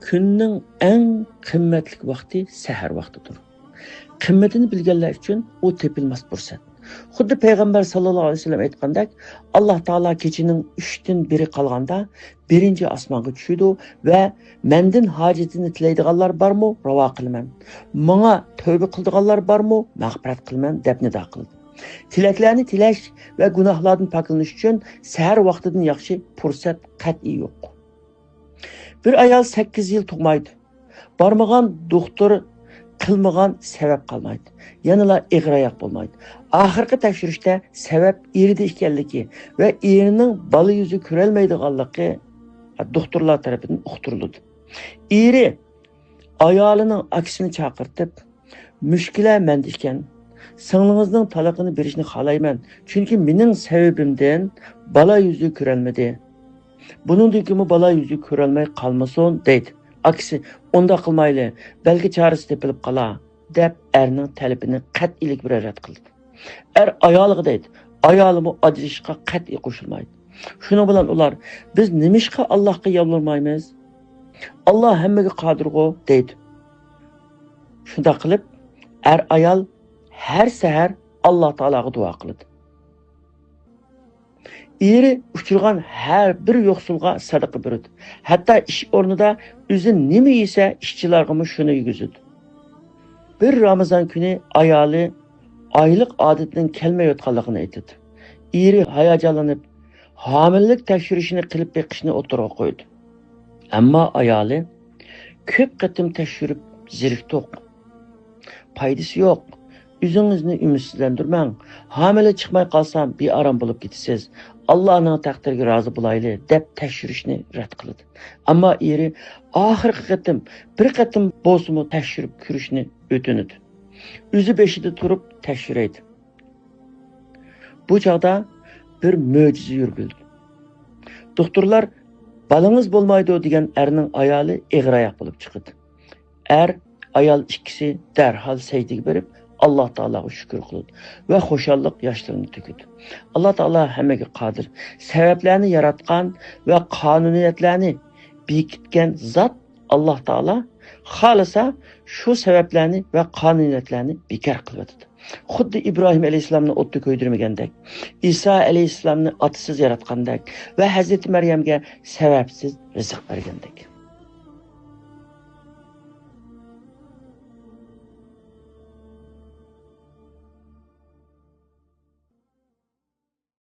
kunning eng qimmatli vaqti sahar vaqtidir. Qimmatini bilganlar uchun u tepilmas fursat. Xuddi payg'ambar sallallohu alayhi vasallam aytgandek, Alloh taolo kechining 3dan biri qolganda birinchi osmonga tushadi va mendan hojatini tilaydiganlar bormi, ravo qilaman. Menga tavba qildiganlar bormi, mag'firat qilaman deb nido qildi. Tilaklarni tilash va gunohlardan paklanish uchun sahar vaqtidan yaxshi fursat qat'iy yo'q. Bir ayol 8 yil tug'maydi. Bormagan doktor qilmagan sabab qolmaydi. Yanıla ig'royoq bo'lmaydi. Oxirgi tekshirishda sabab erida ekanligi va erining bola yuzi ko'rolmaydiganligi doktorlar tomonidan uqtirildi. Eri ayolining aksini chaqirtib, mushkila menda ekan. Singlingizning talaqini berishni xohlayman, chunki mening sababimdan bola yuzi ko'rolmadi. Buningdan kimi bola yuzi ko'rolmay qolmasin deydi. Aksi onda qilmayli, balki chorasi tepilib qola deb erning talabini qat'iylik bilan rad qildi. Er ayoliga deydi, ayolimi ajrashishga qat'iy qo'shilmaydi. Shuning bilan ular biz nimishqa Allohga yolvormaymiz? Alloh hammaga qodirgo deydi. Shunda qilib er ayol har sahar Alloh taolaga duo qiladi. Eri uchirgan har bir yo'qsulga sadaqa beradi. Hatto ish o'rnida o'zi nima yesa ishchilarga shuni yegizadi. Bir Ramazon kuni ayoli oylik odatdan kelmayotganligini aytdi. Eri hayajonlanib, homillik tekshirishini qilib beqishni o'tirib qo'ydi. Ammo ayoli ko'p qatim tekshirib ziriktoq. Foydasi yo'q. O'zingizni umidsizlantirmang. Homila chiqmay qolsam bearom bo'lib ketasiz. Allohning taqdiriga rozi bo'layli deb tekshirishni rad qildi. Ammo eri oxirgi qatim bir qatim bo'lsa-mu tekshirib ko'rishni o'tinadi. O'zi beshida turib tekshiraydi. Bu chaqda bir mo'jiza yurgildi. Doktorlar balangiz bo'lmaydi degan erning ayoli ig'royoq bo'lib chiqdi. Er, ayol ikkisi darhol sajdaga berib Allah Teala'ga şükür kıldı ve hoşallık yaşlarını tüküdü. Allah Teala hammaga qodir. Sebeplerini yaratgan ve kanuniyetlerini bekitken zat Allah Teala halisa şu sebeplerini ve kanuniyetlerini bekar kıldı. Xuddi İbrahim Aleyhisselam'ni o'tda ko'ydirmagandek, İsa Aleyhisselam'ni atsız yaratgandek ve Hazreti Meryem'ge sebepsiz rızık bergandek.